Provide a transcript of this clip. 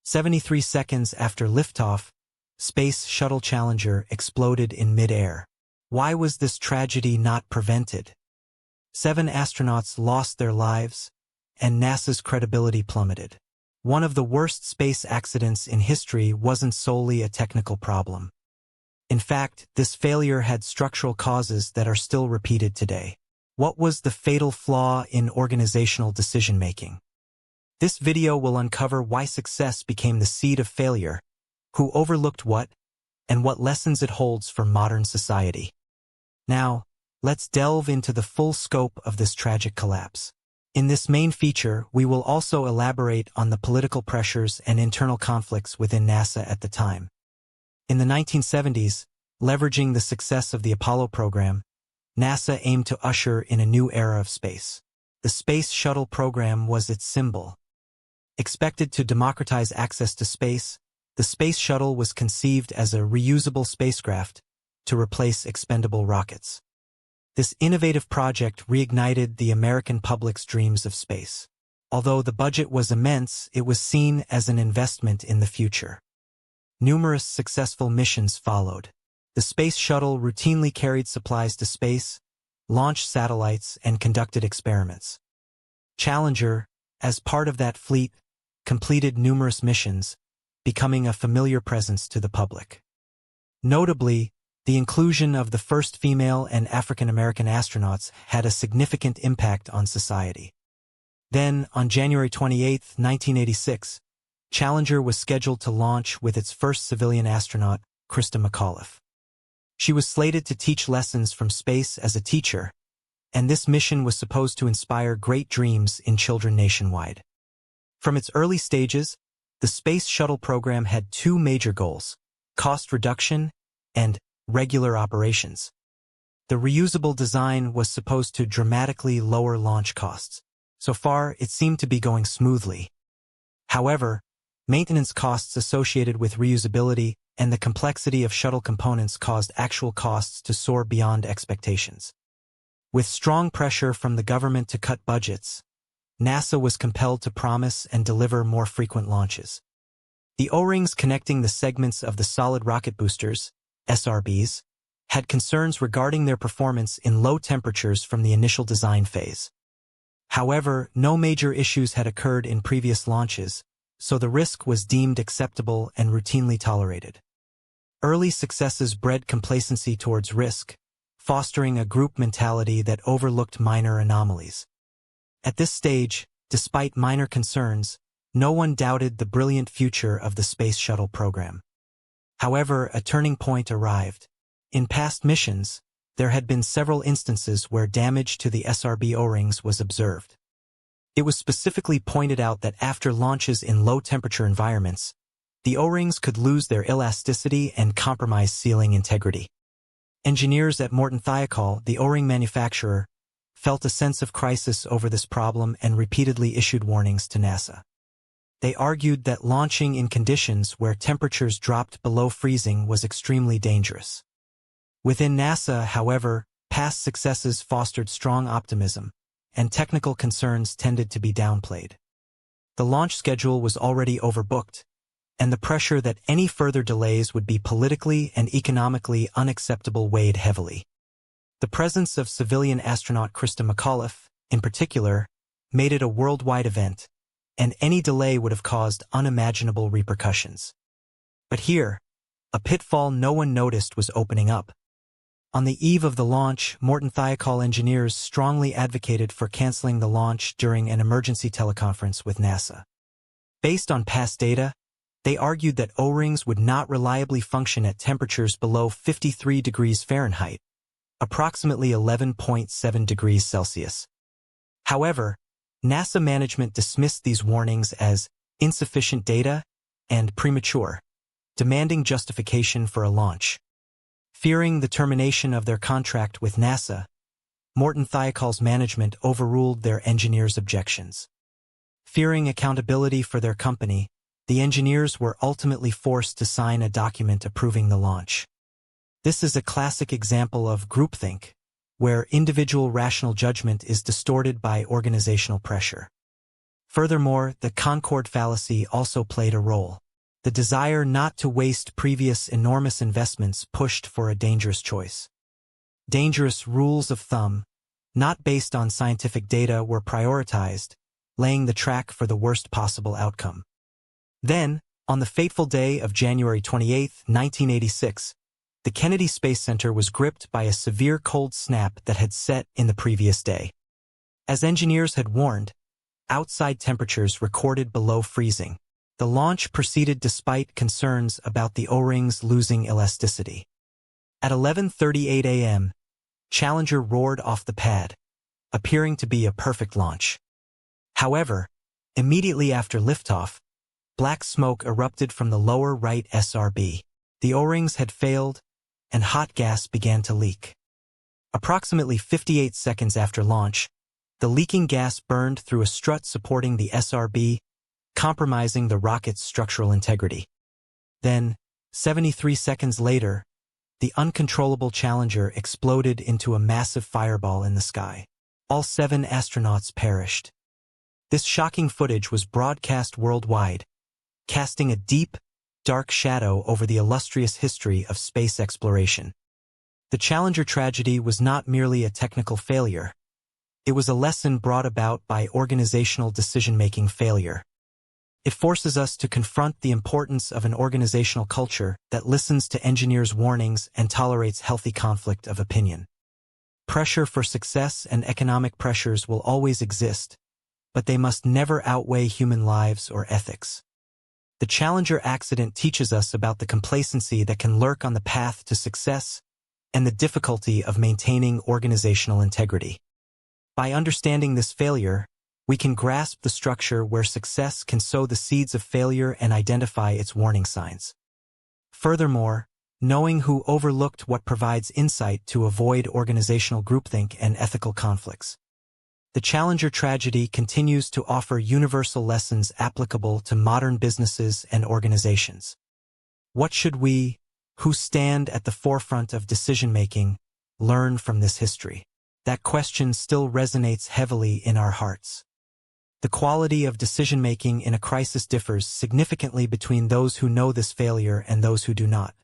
73 seconds after liftoff, Space Shuttle Challenger exploded in mid-air. Why was this tragedy not prevented? 7 astronauts lost their lives, and NASA's credibility plummeted. One of the worst space accidents in history wasn't solely a technical problem. In fact, this failure had structural causes that are still repeated today. What was the fatal flaw in organizational decision-making? This video will uncover why success became the seed of failure, who overlooked what, and what lessons it holds for modern society. Now, let's delve into the full scope of this tragic collapse. In this main feature, we will also elaborate on the political pressures and internal conflicts within NASA at the time. In the 1970s, leveraging the success of the Apollo program, NASA aimed to usher in a new era of space. The Space Shuttle program was its symbol. Expected to democratize access to space, the Space Shuttle was conceived as a reusable spacecraft to replace expendable rockets. This innovative project reignited the American public's dreams of space. Although the budget was immense, it was seen as an investment in the future. Numerous successful missions followed. The Space Shuttle routinely carried supplies to space, launched satellites, and conducted experiments. Challenger, as part of that fleet, completed numerous missions, becoming a familiar presence to the public. Notably, the inclusion of the first female and African-American astronauts had a significant impact on society. Then, on January 28, 1986, Challenger was scheduled to launch with its first civilian astronaut, Christa McAuliffe. She was slated to teach lessons from space as a teacher, and this mission was supposed to inspire great dreams in children nationwide. From its early stages, the Space Shuttle program had 2 major goals: cost reduction and regular operations. The reusable design was supposed to dramatically lower launch costs. So far, it seemed to be going smoothly. However, maintenance costs associated with reusability and the complexity of shuttle components caused actual costs to soar beyond expectations. With strong pressure from the government to cut budgets, NASA was compelled to promise and deliver more frequent launches. The O-rings connecting the segments of the solid rocket boosters, SRBs, had concerns regarding their performance in low temperatures from the initial design phase. However, no major issues had occurred in previous launches, so the risk was deemed acceptable and routinely tolerated. Early successes bred complacency towards risk, fostering a group mentality that overlooked minor anomalies. At this stage, despite minor concerns, no one doubted the brilliant future of the Space Shuttle program. However, a turning point arrived. In past missions, there had been several instances where damage to the SRB O-rings was observed. It was specifically pointed out that after launches in low-temperature environments, the O-rings could lose their elasticity and compromise sealing integrity. Engineers at Morton Thiokol, the O-ring manufacturer, felt a sense of crisis over this problem and repeatedly issued warnings to NASA. They argued that launching in conditions where temperatures dropped below freezing was extremely dangerous. Within NASA, however, past successes fostered strong optimism, and technical concerns tended to be downplayed. The launch schedule was already overbooked, and the pressure that any further delays would be politically and economically unacceptable weighed heavily. The presence of civilian astronaut Christa McAuliffe, in particular, made it a worldwide event, and any delay would have caused unimaginable repercussions. But here, a pitfall no one noticed was opening up. On the eve of the launch, Morton Thiokol engineers strongly advocated for canceling the launch during an emergency teleconference with NASA. Based on past data, they argued that O-rings would not reliably function at temperatures below 53 degrees Fahrenheit, approximately 11.7 degrees Celsius. However, NASA management dismissed these warnings as insufficient data and premature, demanding justification for a launch. Fearing the termination of their contract with NASA, Morton Thiokol's management overruled their engineers' objections. Fearing accountability for their company, the engineers were ultimately forced to sign a document approving the launch. This is a classic example of groupthink, where individual rational judgment is distorted by organizational pressure. Furthermore, the Concord fallacy also played a role. The desire not to waste previous enormous investments pushed for a dangerous choice. Dangerous rules of thumb, not based on scientific data, were prioritized, laying the track for the worst possible outcome. Then, on the fateful day of January 28, 1986, the Kennedy Space Center was gripped by a severe cold snap that had set in the previous day. As engineers had warned, outside temperatures recorded below freezing. The launch proceeded despite concerns about the O-rings losing elasticity. At 11:38 a.m., Challenger roared off the pad, appearing to be a perfect launch. However, immediately after liftoff, black smoke erupted from the lower right SRB. The O-rings had failed, and hot gas began to leak. Approximately 58 seconds after launch, the leaking gas burned through a strut supporting the SRB, compromising the rocket's structural integrity. Then, 73 seconds later, the uncontrollable Challenger exploded into a massive fireball in the sky. All 7 astronauts perished. This shocking footage was broadcast worldwide, casting a deep, dark shadow over the illustrious history of space exploration. The Challenger tragedy was not merely a technical failure. It was a lesson brought about by organizational decision-making failure. It forces us to confront the importance of an organizational culture that listens to engineers' warnings and tolerates healthy conflict of opinion. Pressure for success and economic pressures will always exist, but they must never outweigh human lives or ethics. The Challenger accident teaches us about the complacency that can lurk on the path to success and the difficulty of maintaining organizational integrity. By understanding this failure, we can grasp the structure where success can sow the seeds of failure and identify its warning signs. Furthermore, knowing who overlooked what provides insight to avoid organizational groupthink and ethical conflicts. The Challenger tragedy continues to offer universal lessons applicable to modern businesses and organizations. What should we, who stand at the forefront of decision-making, learn from this history? That question still resonates heavily in our hearts. The quality of decision-making in a crisis differs significantly between those who know this failure and those who do not.